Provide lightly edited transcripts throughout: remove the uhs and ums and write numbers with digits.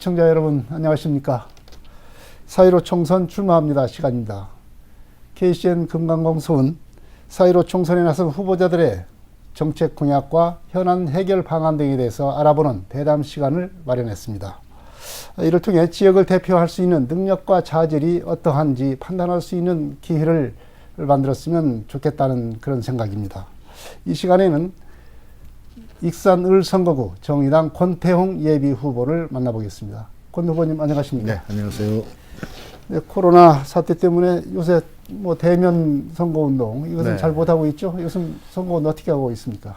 시청자 여러분 안녕하십니까. 4.15 총선 출마합니다 시간입니다. KCN 금강공수는 4.15 총선에 나선 후보자들의 정책 공약과 현안 해결 방안 등에 대해서 알아보는 대담 시간을 마련했습니다. 이를 통해 지역을 대표할 수 있는 능력과 자질이 어떠한지 판단할 수 있는 기회를 만들었으면 좋겠다는 그런 생각입니다. 이 시간에는 익산 을선거구 정의당 권태홍 예비 후보를 만나보겠습니다. 권 후보님 안녕하십니까? 네, 안녕하세요. 네, 코로나 사태 때문에 요새 뭐 대면 선거운동 이것은 네. 잘 못하고 있죠? 요즘 선거운동 어떻게 하고 있습니까?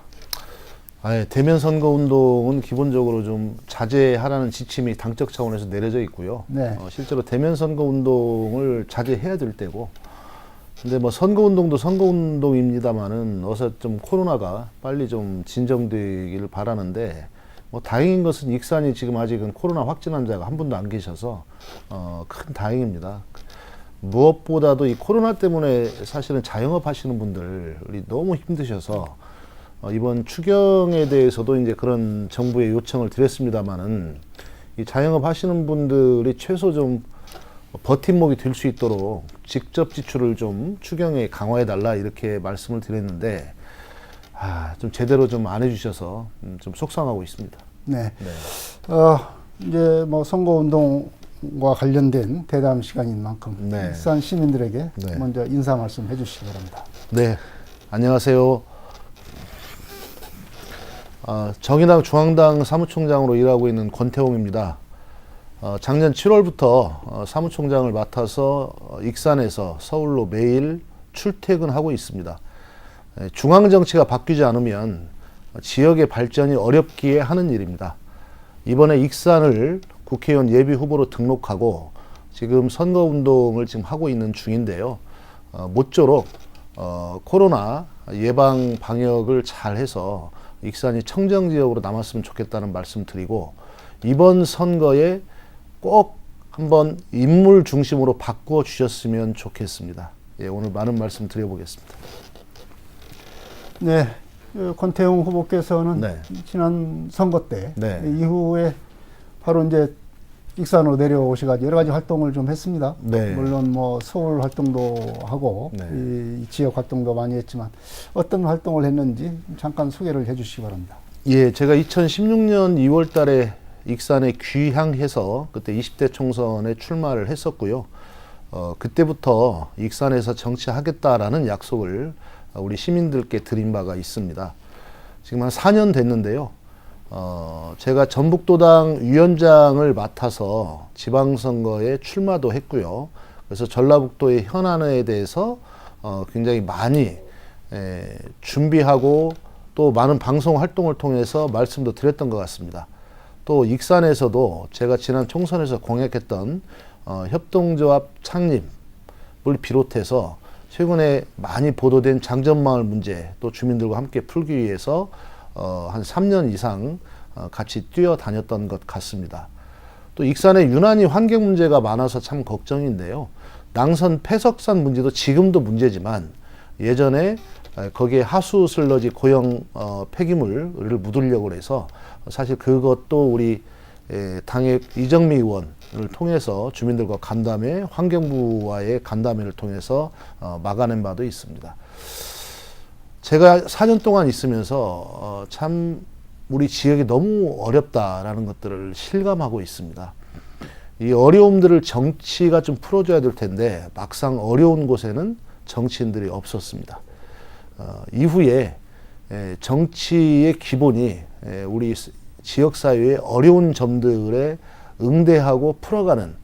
대면 선거 운동은 기본적으로 좀 자제하라는 지침이 당적 차원에서 내려져 있고요. 네. 실제로 대면 선거 운동을 자제해야 될 때고, 근데 뭐 선거 운동도 선거 운동입니다만은 어서 좀 코로나가 빨리 좀 진정되기를 바라는데, 뭐 다행인 것은 익산이 지금 아직은 코로나 확진 환자가 한 분도 안 계셔서 큰 다행입니다. 무엇보다도 이 코로나 때문에 사실은 자영업 하시는 분들이 너무 힘드셔서 이번 추경에 대해서도 이제 그런 정부의 요청을 드렸습니다만은 이 자영업 하시는 분들이 최소 좀 버팀목이 될 수 있도록 직접 지출을 좀 추경에 강화해 달라 이렇게 말씀을 드렸는데 좀 제대로 좀 안 해주셔서 좀 속상하고 있습니다. 네. 이제 뭐 선거운동과 관련된 대담 시간인 만큼 네. 익산 시민들에게 네. 먼저 인사 말씀 해주시기 바랍니다. 네, 안녕하세요. 정의당 중앙당 사무총장으로 일하고 있는 권태홍입니다. 작년 7월부터 사무총장을 맡아서 익산에서 서울로 매일 출퇴근하고 있습니다. 중앙 정치가 바뀌지 않으면 지역의 발전이 어렵기에 하는 일입니다. 이번에 익산을 국회의원 예비 후보로 등록하고 지금 선거운동을 지금 하고 있는 중인데요. 모쪼록 코로나 예방 방역을 잘 해서 익산이 청정지역으로 남았으면 좋겠다는 말씀 드리고, 이번 선거에 꼭 한번 인물 중심으로 바꿔 주셨으면 좋겠습니다. 예, 오늘 많은 말씀 드려보겠습니다. 네. 권태홍 후보께서는 네. 지난 선거 때 네. 이후에 바로 이제 익산으로 내려오셔가지고 여러 가지 활동을 좀 했습니다. 네. 물론 뭐 서울 활동도 하고 네. 이 지역 활동도 많이 했지만 어떤 활동을 했는지 잠깐 소개를 해주시기 바랍니다. 예, 제가 2016년 2월 달에 익산에 귀향해서 그때 20대 총선에 출마를 했었고요. 그때부터 익산에서 정치하겠다라는 약속을 우리 시민들께 드린 바가 있습니다. 지금 한 4년 됐는데요. 제가 전북도당 위원장을 맡아서 지방선거에 출마도 했고요. 그래서 전라북도의 현안에 대해서 굉장히 많이 준비하고 또 많은 방송 활동을 통해서 말씀도 드렸던 것 같습니다. 또 익산에서도 제가 지난 총선에서 공약했던 협동조합 창립을 비롯해서 최근에 많이 보도된 장전마을 문제 또 주민들과 함께 풀기 위해서 한 3년 이상 같이 뛰어다녔던 것 같습니다. 또 익산에 유난히 환경 문제가 많아서 참 걱정인데요. 낭선 폐석산 문제도 지금도 문제지만 예전에 거기에 하수 슬러지 고형 폐기물을 묻으려고 해서 사실 그것도 우리 당의 이정미 의원을 통해서 주민들과 간담회, 환경부와의 간담회를 통해서 막아낸 바도 있습니다. 제가 4년 동안 있으면서 참 우리 지역이 너무 어렵다라는 것들을 실감하고 있습니다. 이 어려움들을 정치가 좀 풀어줘야 될 텐데 막상 어려운 곳에는 정치인들이 없었습니다. 이후에 정치의 기본이 우리 지역사회의 어려운 점들에 응대하고 풀어가는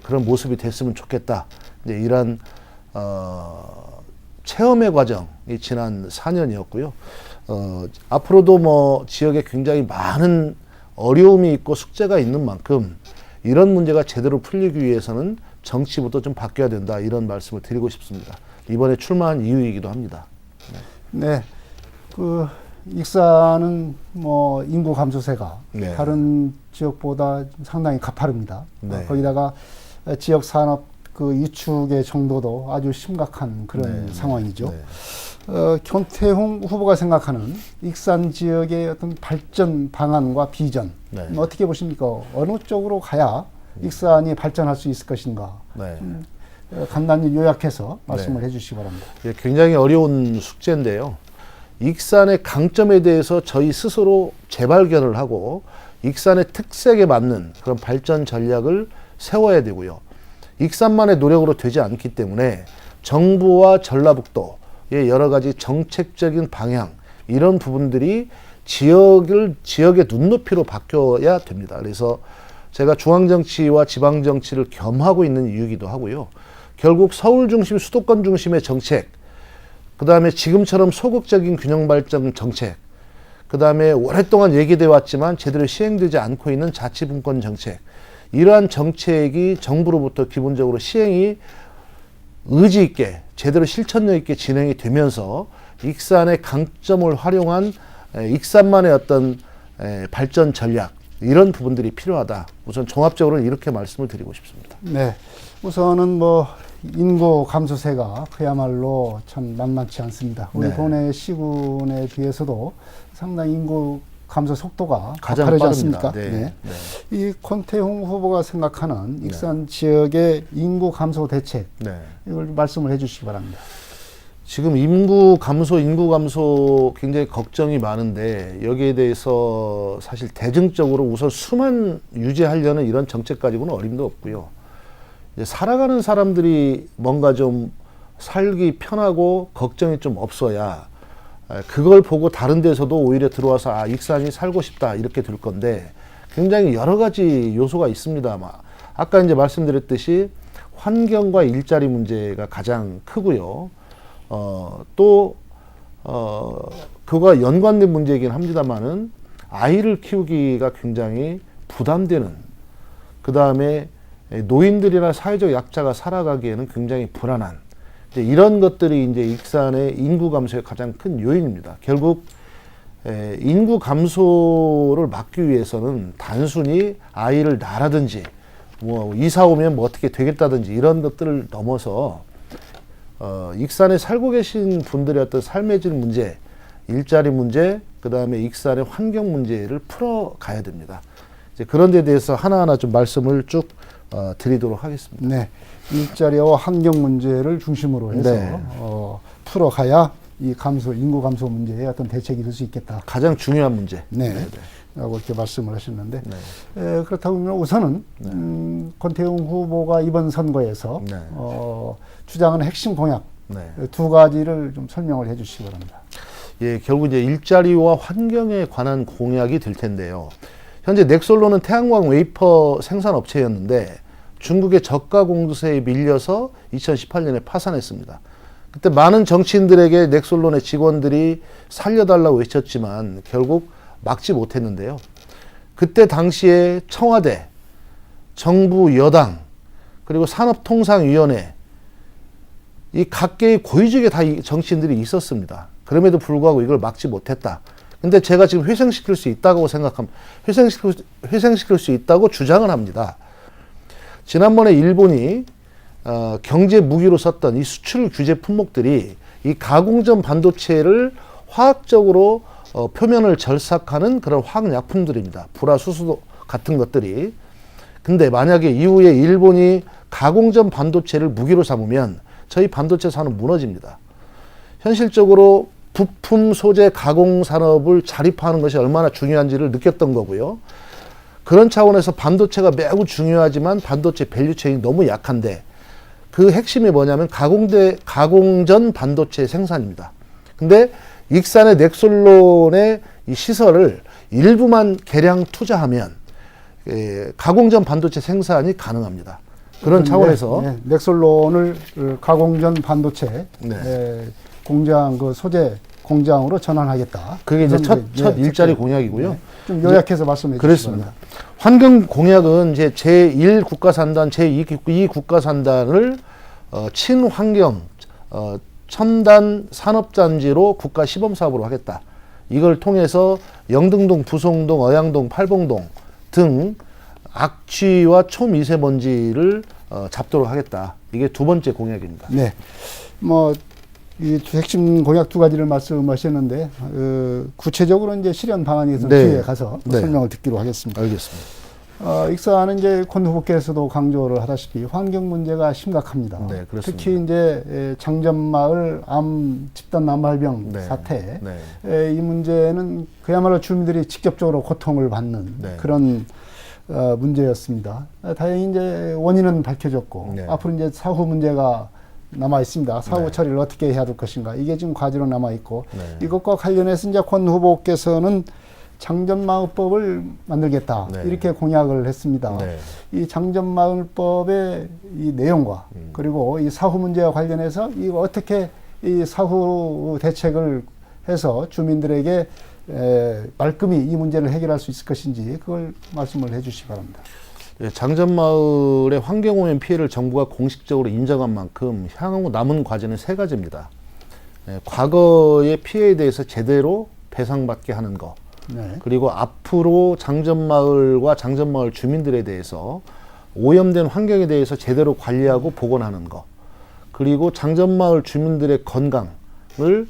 그런 모습이 됐으면 좋겠다. 이제 이런 체험의 과정이 지난 4년이었고요. 앞으로도 뭐 지역에 굉장히 많은 어려움이 있고 숙제가 있는 만큼 이런 문제가 제대로 풀리기 위해서는 정치부터 좀 바뀌어야 된다. 이런 말씀을 드리고 싶습니다. 이번에 출마한 이유이기도 합니다. 네. 익산은 뭐 인구 감소세가 네. 다른 지역보다 상당히 가파릅니다. 네. 거기다가 지역 산업 그 위축의 정도도 아주 심각한 그런 네. 상황이죠. 네. 권태웅 후보가 생각하는 익산 지역의 어떤 발전 방안과 비전 네. 어떻게 보십니까? 어느 쪽으로 가야 익산이 발전할 수 있을 것인가? 네. 간단히 요약해서 말씀을 해주시기 바랍니다. 예, 굉장히 어려운 숙제인데요. 익산의 강점에 대해서 저희 스스로 재발견을 하고 익산의 특색에 맞는 그런 발전 전략을 세워야 되고요. 익산만의 노력으로 되지 않기 때문에 정부와 전라북도의 여러 가지 정책적인 방향 이런 부분들이 지역의 눈높이로 바뀌어야 됩니다. 그래서 제가 중앙정치와 지방정치를 겸하고 있는 이유이기도 하고요. 결국 서울 중심, 수도권 중심의 정책, 그 다음에 지금처럼 소극적인 균형 발전 정책, 그 다음에 오랫동안 얘기되어 왔지만 제대로 시행되지 않고 있는 자치분권 정책, 이러한 정책이 정부로부터 기본적으로 시행이 의지 있게 제대로 실천력 있게 진행이 되면서 익산의 강점을 활용한 익산만의 어떤 발전 전략 이런 부분들이 필요하다. 우선 종합적으로는 이렇게 말씀을 드리고 싶습니다. 네, 우선은 뭐 인구 감소세가 그야말로 참 만만치 않습니다. 우리 네. 본의 시군에 비해서도 상당히 인구 감소 속도가 가장 다르지 빠릅니다. 않습니까? 네. 네. 이 권태웅 후보가 생각하는 익산 지역의 인구 감소 대책 네. 이걸 말씀을 해주시기 바랍니다. 지금 인구 감소 굉장히 걱정이 많은데 여기에 대해서 사실 대증적으로 우선 수만 유지하려는 이런 정책 가지고는 어림도 없고요. 이제 살아가는 사람들이 뭔가 좀 살기 편하고 걱정이 좀 없어야 그걸 보고 다른 데서도 오히려 들어와서 익산이 살고 싶다 이렇게 될 건데 굉장히 여러 가지 요소가 있습니다. 아까 이제 말씀드렸듯이 환경과 일자리 문제가 가장 크고요. 그거와 연관된 문제이긴 합니다만은 아이를 키우기가 굉장히 부담되는, 그 다음에 노인들이나 사회적 약자가 살아가기에는 굉장히 불안한, 이제 이런 것들이 이제 익산의 인구 감소의 가장 큰 요인입니다. 결국 인구 감소를 막기 위해서는 단순히 아이를 낳라든지 뭐 이사 오면 뭐 어떻게 되겠다든지 이런 것들을 넘어서 익산에 살고 계신 분들의 어떤 삶의 질 문제, 일자리 문제, 그 다음에 익산의 환경 문제를 풀어가야 됩니다. 이제 그런 데 대해서 하나하나 좀 말씀을 쭉 드리도록 하겠습니다. 네, 일자리와 환경 문제를 중심으로 해서 네. 풀어가야 이 인구 감소 문제에 어떤 대책이 될 수 있겠다. 가장 중요한 문제. 네. 라고 이렇게 말씀을 하셨는데, 네. 그렇다고 하면 우선은 권태웅 후보가 이번 선거에서 네. 주장하는 핵심 공약 네. 두 가지를 좀 설명을 해 주시기 바랍니다. 예, 결국 이제 일자리와 환경에 관한 공약이 될 텐데요. 현재 넥솔로는 태양광 웨이퍼 생산업체였는데 중국의 저가 공세에 밀려서 2018년에 파산했습니다. 그때 많은 정치인들에게 넥솔론의 직원들이 살려달라고 외쳤지만 결국 막지 못했는데요. 그때 당시에 청와대, 정부 여당, 그리고 산업통상위원회 이 각계의 고위직에 다 정치인들이 있었습니다. 그럼에도 불구하고 이걸 막지 못했다. 근데 제가 지금 회생시킬 수 있다고 생각합니다. 회생시킬 수 있다고 주장을 합니다. 지난번에 일본이 경제 무기로 썼던 이 수출 규제 품목들이 이 가공점 반도체를 화학적으로 표면을 절삭하는 그런 화학약품들입니다. 불화, 수소 같은 것들이. 근데 만약에 이후에 일본이 가공점 반도체를 무기로 삼으면 저희 반도체 산업 무너집니다. 현실적으로 부품 소재 가공 산업을 자립화하는 것이 얼마나 중요한지를 느꼈던 거고요. 그런 차원에서 반도체가 매우 중요하지만 반도체 밸류체인이 너무 약한데 그 핵심이 뭐냐면 가공전 반도체 생산입니다. 근데 익산의 넥솔론의 이 시설을 일부만 개량 투자하면 가공전 반도체 생산이 가능합니다. 그런 차원에서 넥솔론을 가공전 반도체 공장 소재 공장으로 전환하겠다. 그게 이제 첫 일자리 공약이고요. 좀 요약해서 말씀해 주시기 그렇습니다. 바랍니다. 환경 공약은 이제 제1 국가산단, 제2 국가산단을 친환경 첨단 산업단지로 국가 시범사업으로 하겠다. 이걸 통해서 영등동, 부송동, 어양동, 팔봉동 등 악취와 초미세먼지를 잡도록 하겠다. 이게 두 번째 공약입니다. 네, 뭐 이 핵심 공약 두 가지를 말씀하셨는데 구체적으로 이제 실현 방안에 대해서 네. 뒤에 가서 네. 설명을 듣기로 하겠습니다. 알겠습니다. 익산은 이제 권 후보께서도 강조를 하다시피 환경 문제가 심각합니다. 네, 그렇습니다. 특히 이제 장전마을 집단 암활병 네. 사태 네. 이 문제는 그야말로 주민들이 직접적으로 고통을 받는 네. 그런 문제였습니다. 다행히 이제 원인은 밝혀졌고 네. 앞으로 이제 사후 문제가 남아 있습니다. 사후 네. 처리를 어떻게 해야 될 것인가 이게 지금 과제로 남아 있고 네. 이것과 관련해서 이제 권 후보께서는 장전마을법을 만들겠다 네. 이렇게 공약을 했습니다. 네. 이 장전마을법의 이 내용과 그리고 이 사후 문제와 관련해서 이거 어떻게 이 사후 대책을 해서 주민들에게 말끔히 이 문제를 해결할 수 있을 것인지 그걸 말씀을 해주시기 바랍니다. 예, 장전마을의 환경오염 피해를 정부가 공식적으로 인정한 만큼 향후 남은 과제는 세 가지입니다. 과거의 피해에 대해서 제대로 배상받게 하는 것, 네. 그리고 앞으로 장전마을과 장전마을 주민들에 대해서 오염된 환경에 대해서 제대로 관리하고 복원하는 것, 그리고 장전마을 주민들의 건강을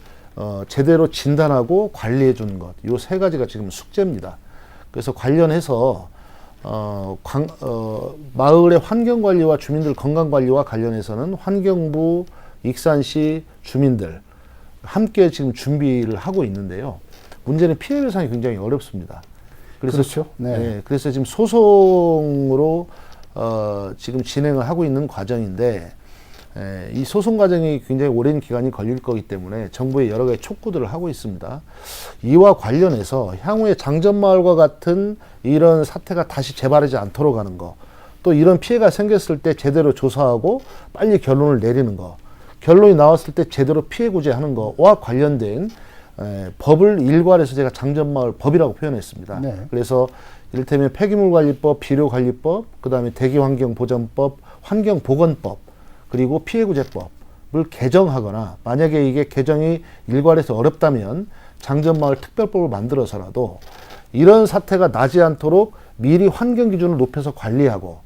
제대로 진단하고 관리해 주는 것, 이 세 가지가 지금 숙제입니다. 그래서 관련해서 마을의 환경관리와 주민들 건강관리와 관련해서는 환경부, 익산시 주민들 함께 지금 준비를 하고 있는데요. 문제는 피해 배상이 굉장히 어렵습니다. 그래서 그렇죠. 네. 네, 그래서 지금 소송으로 지금 진행을 하고 있는 과정인데 이 소송 과정이 굉장히 오랜 기간이 걸릴 거기 때문에 정부에 여러 가지 촉구들을 하고 있습니다. 이와 관련해서 향후에 장전마을과 같은 이런 사태가 다시 재발하지 않도록 하는 거, 또 이런 피해가 생겼을 때 제대로 조사하고 빨리 결론을 내리는 거, 결론이 나왔을 때 제대로 피해 구제하는 거와 관련된 법을 일괄해서 제가 장전마을 법이라고 표현했습니다. 네. 그래서 이를테면 폐기물관리법, 비료관리법, 그다음에 대기환경보전법, 환경보건법, 그리고 피해구제법을 개정하거나 만약에 이게 개정이 일괄해서 어렵다면 장전마을 특별법을 만들어서라도 이런 사태가 나지 않도록 미리 환경기준을 높여서 관리하고,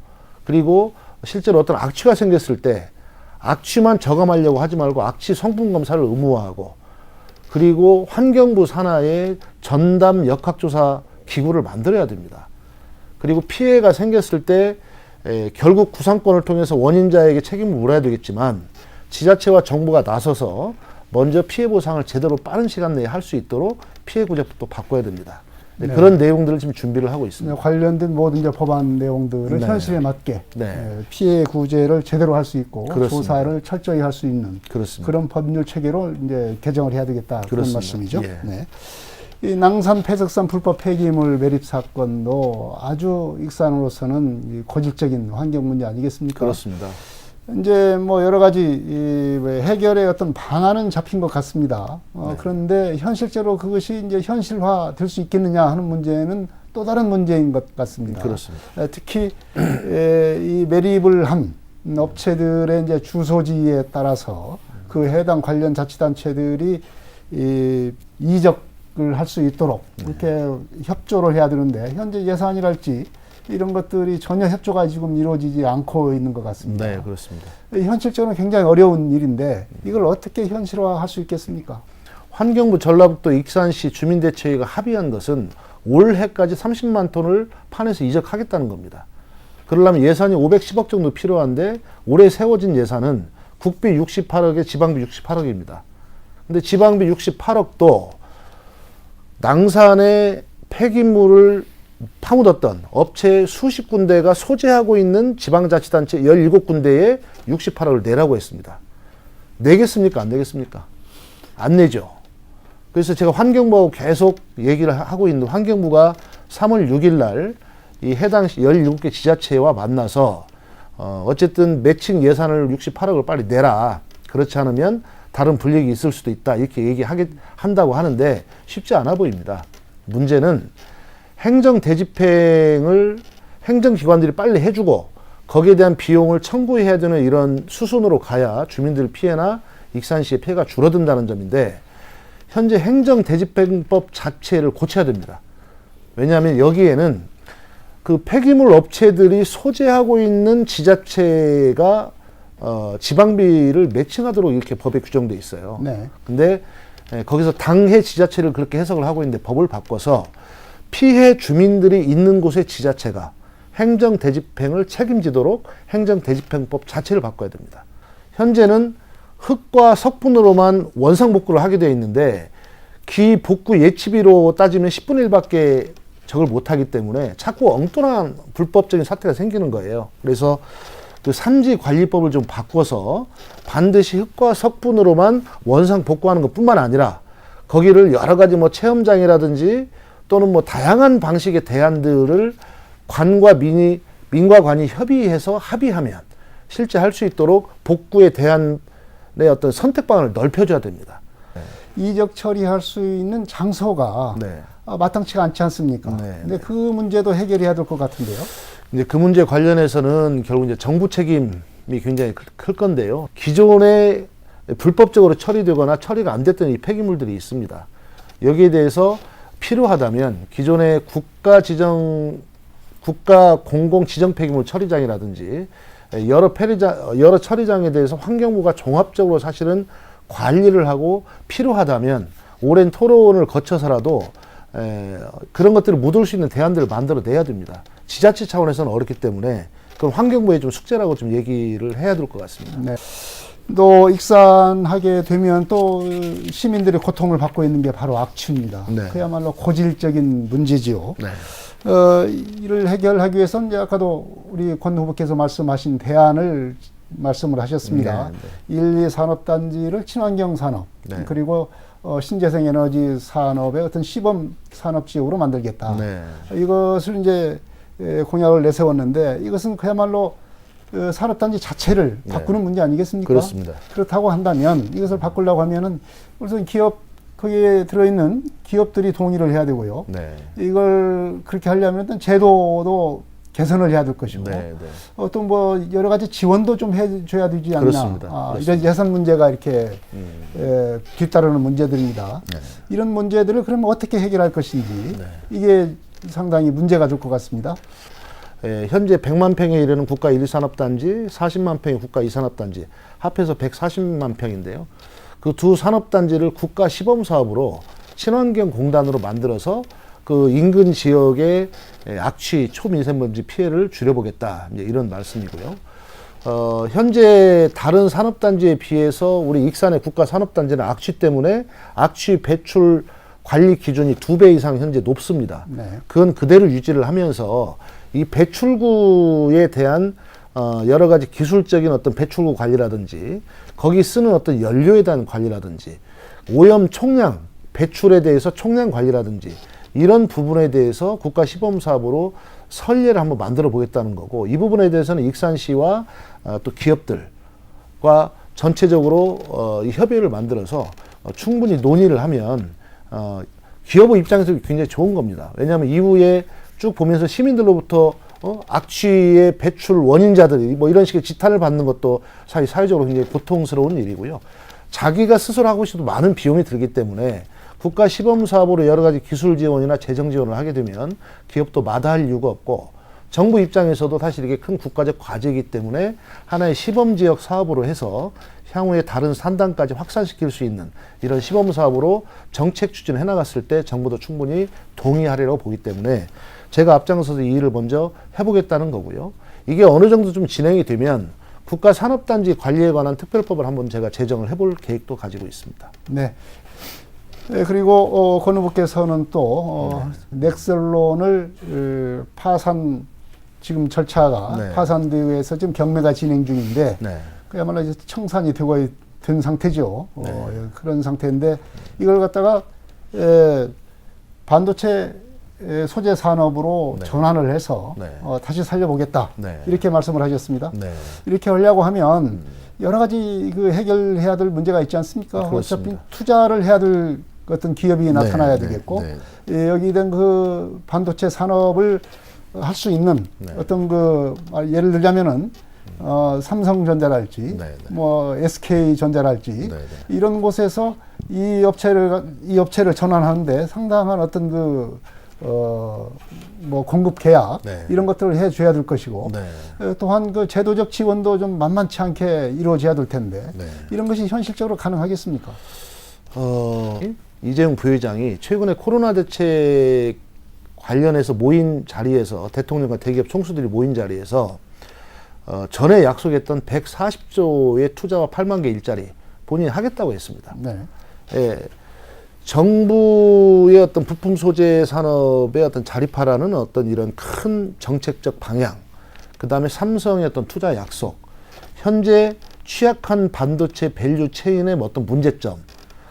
그리고 실제로 어떤 악취가 생겼을 때 악취만 저감하려고 하지 말고 악취 성분 검사를 의무화하고, 그리고 환경부 산하의 전담 역학조사 기구를 만들어야 됩니다. 그리고 피해가 생겼을 때 결국 구상권을 통해서 원인자에게 책임을 물어야 되겠지만 지자체와 정부가 나서서 먼저 피해 보상을 제대로 빠른 시간 내에 할 수 있도록 피해 구제법도 바꿔야 됩니다. 네. 그런 내용들을 지금 준비를 하고 있습니다. 관련된 모든 이제 법안 내용들을 네. 현실에 맞게 네. 피해 구제를 제대로 할 수 있고 그렇습니다. 조사를 철저히 할 수 있는 그렇습니다. 그런 법률 체계로 이제 개정을 해야 되겠다 그런 그렇습니다. 말씀이죠. 예. 네. 이 낭산 폐석산 불법 폐기물 매립 사건도 아주 익산으로서는 이 고질적인 환경 문제 아니겠습니까? 그렇습니다. 이제 뭐 여러 가지 해결의 어떤 방안은 잡힌 것 같습니다. 네. 그런데 현실적으로 그것이 이제 현실화 될 수 있겠느냐 하는 문제는 또 다른 문제인 것 같습니다. 그렇습니다. 특히 이 매립을 한 업체들의 이제 주소지에 따라서 그 해당 관련 자치단체들이 이적을 할 수 있도록 이렇게 협조를 해야 되는데 현재 예산이랄지 이런 것들이 전혀 협조가 지금 이루어지지 않고 있는 것 같습니다. 네, 그렇습니다. 현실적으로 굉장히 어려운 일인데 이걸 어떻게 현실화할 수 있겠습니까? 환경부 전라북도 익산시 주민대책회의가 합의한 것은 올해까지 30만 톤을 판에서 이적하겠다는 겁니다. 그러려면 예산이 510억 정도 필요한데 올해 세워진 예산은 국비 68억에 지방비 68억입니다. 근데 지방비 68억도 낭산에 폐기물을 파묻었던 업체 수십 군데가 소재하고 있는 지방자치단체 17군데에 68억을 내라고 했습니다. 내겠습니까? 안 내겠습니까? 안 내죠. 그래서 제가 환경부하고 계속 얘기를 하고 있는, 환경부가 3월 6일 날 이 해당 17개 지자체와 만나서 어쨌든 매칭 예산을 68억을 빨리 내라. 그렇지 않으면 다른 불이익이 있을 수도 있다. 이렇게 한다고 하는데 쉽지 않아 보입니다. 문제는 행정 대집행을 행정기관들이 빨리 해주고 거기에 대한 비용을 청구해야 되는 이런 수순으로 가야 주민들 피해나 익산시의 피해가 줄어든다는 점인데 현재 행정 대집행법 자체를 고쳐야 됩니다. 왜냐하면 여기에는 그 폐기물 업체들이 소재하고 있는 지자체가 지방비를 매칭하도록 이렇게 법에 규정돼 있어요. 네. 근데 거기서 당해 지자체를 그렇게 해석을 하고 있는데 법을 바꿔서 피해 주민들이 있는 곳의 지자체가 행정 대집행을 책임지도록 행정 대집행법 자체를 바꿔야 됩니다. 현재는 흙과 석분으로만 원상 복구를 하게 되어 있는데 기 복구 예치비로 따지면 10분의 1밖에 저걸 못하기 때문에 자꾸 엉뚱한 불법적인 사태가 생기는 거예요. 그래서 그 산지관리법을 좀 바꿔서 반드시 흙과 석분으로만 원상 복구하는 것뿐만 아니라 거기를 여러 가지 뭐 체험장이라든지 또는 뭐 다양한 방식의 대안들을 관과 민과 관이 협의해서 합의하면 실제 할 수 있도록 복구에 대한 어떤 선택 방안을 넓혀줘야 됩니다. 이적 처리할 수 있는 장소가 네. 마땅치가 않지 않습니까? 네, 근데 그 문제도 해결해야 될 것 같은데요. 이제 그 문제 관련해서는 결국 이제 정부 책임이 굉장히 클 건데요. 기존에 불법적으로 처리되거나 처리가 안 됐던 이 폐기물들이 있습니다. 여기에 대해서 필요하다면 기존의 국가 공공 지정 폐기물 처리장이라든지 여러 처리장에 대해서 환경부가 종합적으로 사실은 관리를 하고 필요하다면 오랜 토론을 거쳐서라도 그런 것들을 묻을 수 있는 대안들을 만들어 내야 됩니다. 지자체 차원에서는 어렵기 때문에 그건 환경부의 좀 숙제라고 좀 얘기를 해야 될 것 같습니다. 네. 또 익산하게 되면 또 시민들이 고통을 받고 있는 게 바로 악취입니다. 네. 그야말로 고질적인 문제지요. 네. 이를 해결하기 위해서는 이제 아까도 우리 권 후보께서 말씀하신 대안을 말씀을 하셨습니다. 네, 1, 2 산업단지를 친환경 산업 네. 그리고 신재생 에너지 산업의 어떤 시범 산업 지역으로 만들겠다. 네. 이것을 이제 공약을 내세웠는데 이것은 그야말로 산업단지 자체를 네. 바꾸는 문제 아니겠습니까? 그렇습니다. 그렇다고 한다면 이것을 바꾸려고 하면은 우선 거기에 들어있는 기업들이 동의를 해야 되고요. 네. 이걸 그렇게 하려면 일단 제도도 개선을 해야 될 것이고 네, 네. 또 뭐 여러 가지 지원도 좀 해줘야 되지 않나. 그렇습니다. 이런 예산 문제가 이렇게 뒤따르는 문제들입니다. 네. 이런 문제들을 그러면 어떻게 해결할 것인지 네. 이게 상당히 문제가 될 것 같습니다. 현재 100만 평에 이르는 국가 1산업단지, 40만 평의 국가 2산업단지, 합해서 140만 평인데요. 그 두 산업단지를 국가 시범사업으로 친환경 공단으로 만들어서 그 인근 지역의 악취, 초미세먼지 피해를 줄여보겠다. 이제 이런 말씀이고요. 현재 다른 산업단지에 비해서 우리 익산의 국가 산업단지는 악취 때문에 악취 배출 관리 기준이 2배 이상 현재 높습니다. 네. 그건 그대로 유지를 하면서 이 배출구에 대한 여러 가지 기술적인 어떤 배출구 관리라든지 거기 쓰는 어떤 연료에 대한 관리라든지 오염 총량, 배출에 대해서 총량 관리라든지 이런 부분에 대해서 국가 시범 사업으로 선례를 한번 만들어 보겠다는 거고 이 부분에 대해서는 익산시와 또 기업들과 전체적으로 이 협의를 만들어서 충분히 논의를 하면 기업의 입장에서 굉장히 좋은 겁니다. 왜냐하면 이후에 쭉 보면서 시민들로부터 악취의 배출 원인자들이 뭐 이런 식의 지탄을 받는 것도 사회적으로 굉장히 고통스러운 일이고요. 자기가 스스로 하고 싶어도 많은 비용이 들기 때문에 국가 시범 사업으로 여러 가지 기술 지원이나 재정 지원을 하게 되면 기업도 마다할 이유가 없고 정부 입장에서도 사실 이게 큰 국가적 과제이기 때문에 하나의 시범 지역 사업으로 해서 향후에 다른 산단까지 확산시킬 수 있는 이런 시범 사업으로 정책 추진해 나갔을 때 정부도 충분히 동의하리라고 보기 때문에 제가 앞장서서 이 일을 먼저 해보겠다는 거고요. 이게 어느 정도 좀 진행이 되면 국가 산업단지 관리에 관한 특별법을 한번 제가 제정을 해볼 계획도 가지고 있습니다. 네. 그리고 권 후보께서는 또 넥셀론을 파산 지금 절차가 네. 파산되어서 지금 경매가 진행 중인데 네. 그야말로 이제 청산이 된 상태죠. 네. 그런 상태인데 이걸 갖다가 반도체 소재 산업으로 네. 전환을 해서 네. 다시 살려보겠다. 네. 이렇게 말씀을 하셨습니다. 네. 이렇게 하려고 하면 여러 가지 그 해결해야 될 문제가 있지 않습니까? 그렇습니다. 어차피 투자를 해야 될 어떤 기업이 나타나야 네. 되겠고 네. 여기 된 그 반도체 산업을 할 수 있는 네. 어떤 그 예를 들자면은 삼성전자랄지 네, 네. 뭐 SK전자랄지 네, 네. 이런 곳에서 이 업체를 전환하는데 상당한 어떤 그 뭐 공급 계약 네. 이런 것들을 해줘야 될 것이고 네. 또한 그 제도적 지원도 좀 만만치 않게 이루어져야 될 텐데 네. 이런 것이 현실적으로 가능하겠습니까? 이재용 부회장이 최근에 코로나 대책 관련해서 모인 자리에서 대통령과 대기업 총수들이 모인 자리에서 전에 약속했던 140조의 투자와 8만 개 일자리 본인이 하겠다고 했습니다. 네. 예, 정부의 어떤 부품 소재 산업의 어떤 자립하라는 어떤 이런 큰 정책적 방향, 그 다음에 삼성의 어떤 투자 약속, 현재 취약한 반도체 밸류 체인의 어떤 문제점,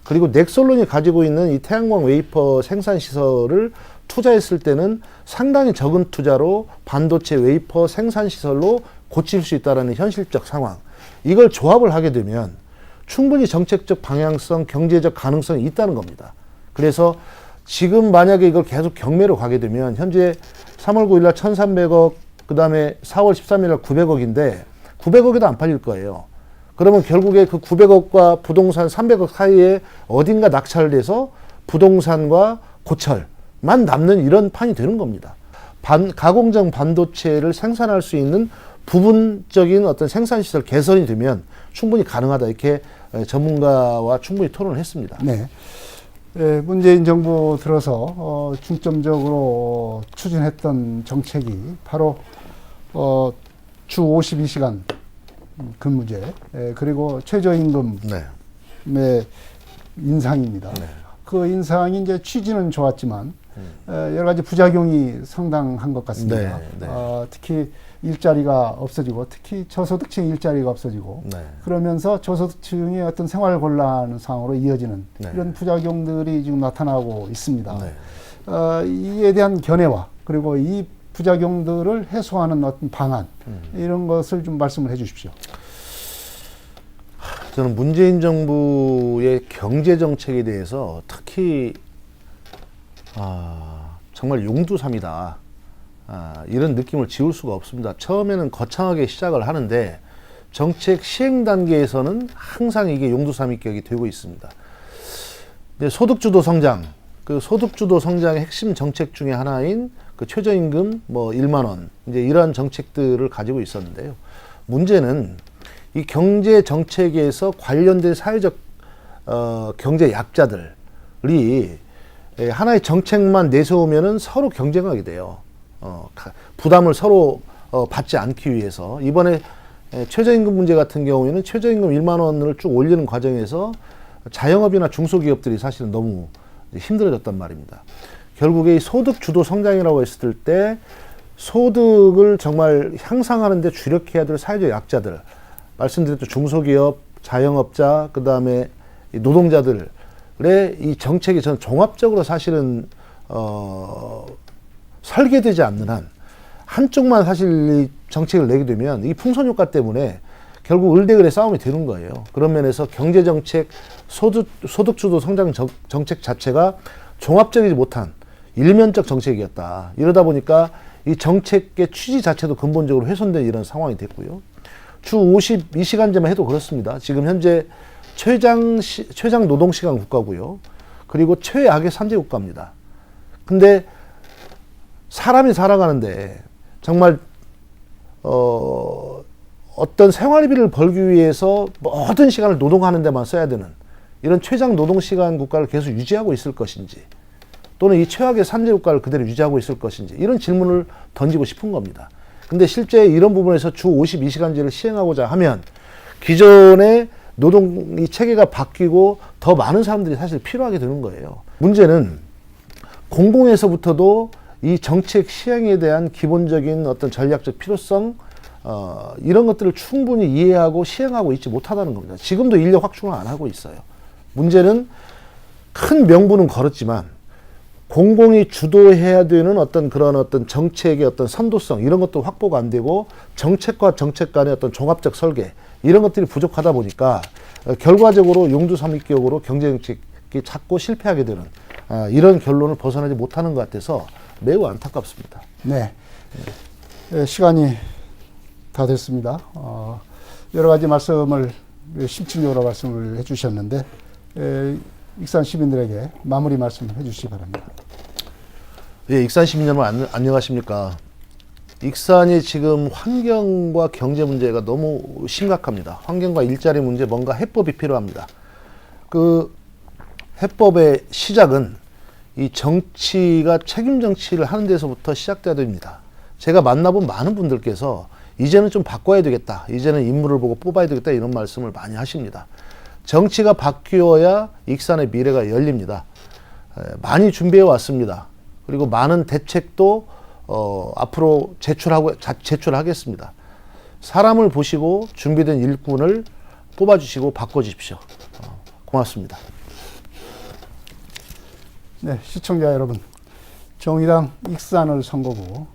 그리고 넥솔론이 가지고 있는 이 태양광 웨이퍼 생산 시설을 투자했을 때는 상당히 적은 투자로 반도체 웨이퍼 생산 시설로 고칠 수 있다는 현실적 상황. 이걸 조합을 하게 되면 충분히 정책적 방향성, 경제적 가능성이 있다는 겁니다. 그래서 지금 만약에 이걸 계속 경매로 가게 되면 현재 3월 9일 날 1,300억, 그 다음에 4월 13일 날 900억인데 900억에도 안 팔릴 거예요. 그러면 결국에 그 900억과 부동산 300억 사이에 어딘가 낙찰돼서 부동산과 고철만 남는 이런 판이 되는 겁니다. 가공정 반도체를 생산할 수 있는 부분적인 어떤 생산시설 개선이 되면 충분히 가능하다, 이렇게 전문가와 충분히 토론을 했습니다. 네. 예, 문재인 정부 들어서 중점적으로 추진했던 정책이 바로 주 52시간 근무제, 그리고 최저임금의 네. 인상입니다. 네. 그 인상이 이제 취지는 좋았지만 여러 가지 부작용이 상당한 것 같습니다. 네, 네. 특히 일자리가 없어지고, 특히 저소득층 일자리가 없어지고, 네. 그러면서 저소득층의 어떤 생활 곤란 상황으로 이어지는 네. 이런 부작용들이 지금 나타나고 있습니다. 네. 이에 대한 견해와 그리고 이 부작용들을 해소하는 어떤 방안, 이런 것을 좀 말씀을 해 주십시오. 저는 문재인 정부의 경제 정책에 대해서 특히 정말 용두삼이다, 이런 느낌을 지울 수가 없습니다. 처음에는 거창하게 시작을 하는데 정책 시행 단계에서는 항상 이게 용두삼이 격이 되고 있습니다. 근데 소득주도 성장, 그 소득주도 성장의 핵심 정책 중에 하나인 그 최저임금 뭐 1만 원, 이제 이러한 정책들을 가지고 있었는데요. 문제는 이 경제 정책에서 관련된 사회적 경제 약자들이 하나의 정책만 내세우면은 서로 경쟁하게 돼요. 부담을 서로 받지 않기 위해서 이번에 최저임금 문제 같은 경우에는 최저임금 1만 원을 쭉 올리는 과정에서 자영업이나 중소기업들이 사실은 너무 힘들어졌단 말입니다. 결국에 이 소득 주도 성장이라고 했을 때 소득을 정말 향상하는 데 주력해야 될 사회적 약자들, 말씀드렸던 중소기업, 자영업자, 그 다음에 노동자들의 이 정책이 저는 종합적으로 사실은 설계되지 않는 한, 한쪽만 사실 이 정책을 내게 되면 이 풍선 효과 때문에 결국 을대을의 싸움이 되는 거예요. 그런 면에서 경제정책, 소득주도 성장 정책 자체가 종합적이지 못한 일면적 정책이었다. 이러다 보니까 이 정책의 취지 자체도 근본적으로 훼손된 이런 상황이 됐고요. 주 52시간제만 해도 그렇습니다. 지금 현재 최장 노동시간 국가고요. 그리고 최악의 산재 국가입니다. 근데 사람이 살아가는데 정말 어떤 생활비를 벌기 위해서 모든 시간을 노동하는 데만 써야 되는 이런 최장 노동시간 국가를 계속 유지하고 있을 것인지, 또는 이 최악의 산재 국가를 그대로 유지하고 있을 것인지, 이런 질문을 던지고 싶은 겁니다. 근데 실제 이런 부분에서 주 52시간제를 시행하고자 하면 기존의 노동 이 체계가 바뀌고 더 많은 사람들이 사실 필요하게 되는 거예요. 문제는 공공에서부터도 이 정책 시행에 대한 기본적인 어떤 전략적 필요성, 이런 것들을 충분히 이해하고 시행하고 있지 못하다는 겁니다. 지금도 인력 확충을 안 하고 있어요. 문제는 큰 명분은 걸었지만 공공이 주도해야 되는 어떤 그런 어떤 정책의 어떤 선도성, 이런 것도 확보가 안 되고 정책과 정책 간의 어떤 종합적 설계, 이런 것들이 부족하다 보니까 결과적으로 용두삼위격으로 경제정책이 자꾸 실패하게 되는 이런 결론을 벗어나지 못하는 것 같아서 매우 안타깝습니다. 네. 시간이 다 됐습니다. 여러 가지 말씀을 심층적으로 말씀을 해주셨는데 익산 시민들에게 마무리 말씀 해주시기 바랍니다. 예, 익산 시민 여러분 안녕하십니까? 익산이 지금 환경과 경제 문제가 너무 심각합니다. 환경과 일자리 문제, 뭔가 해법이 필요합니다. 그 해법의 시작은 이 정치가 책임 정치를 하는 데서부터 시작돼야 됩니다. 제가 만나본 많은 분들께서 이제는 좀 바꿔야 되겠다. 이제는 인물을 보고 뽑아야 되겠다. 이런 말씀을 많이 하십니다. 정치가 바뀌어야 익산의 미래가 열립니다. 많이 준비해 왔습니다. 그리고 많은 대책도 앞으로 제출하겠습니다. 사람을 보시고 준비된 일꾼을 뽑아주시고 바꿔주십시오. 고맙습니다. 네, 시청자 여러분, 정의당 익산을 선거구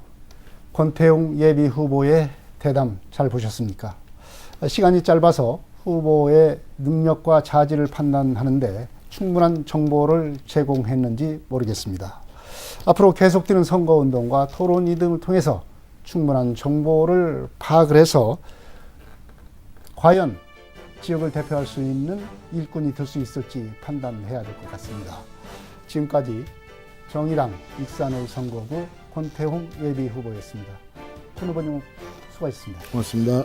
권태웅 예비 후보의 대담 잘 보셨습니까? 시간이 짧아서 후보의 능력과 자질을 판단하는데 충분한 정보를 제공했는지 모르겠습니다. 앞으로 계속되는 선거운동과 토론이 등을 통해서 충분한 정보를 파악을 해서 과연 지역을 대표할 수 있는 일꾼이 될 수 있을지 판단해야 될 것 같습니다. 지금까지 정의당 익산의 선거구 권태웅 예비 후보였습니다. 권 후보님 수고하셨습니다. 고맙습니다.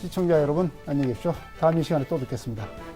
시청자 여러분 안녕히 계십시오. 다음 이 시간에 또 뵙겠습니다.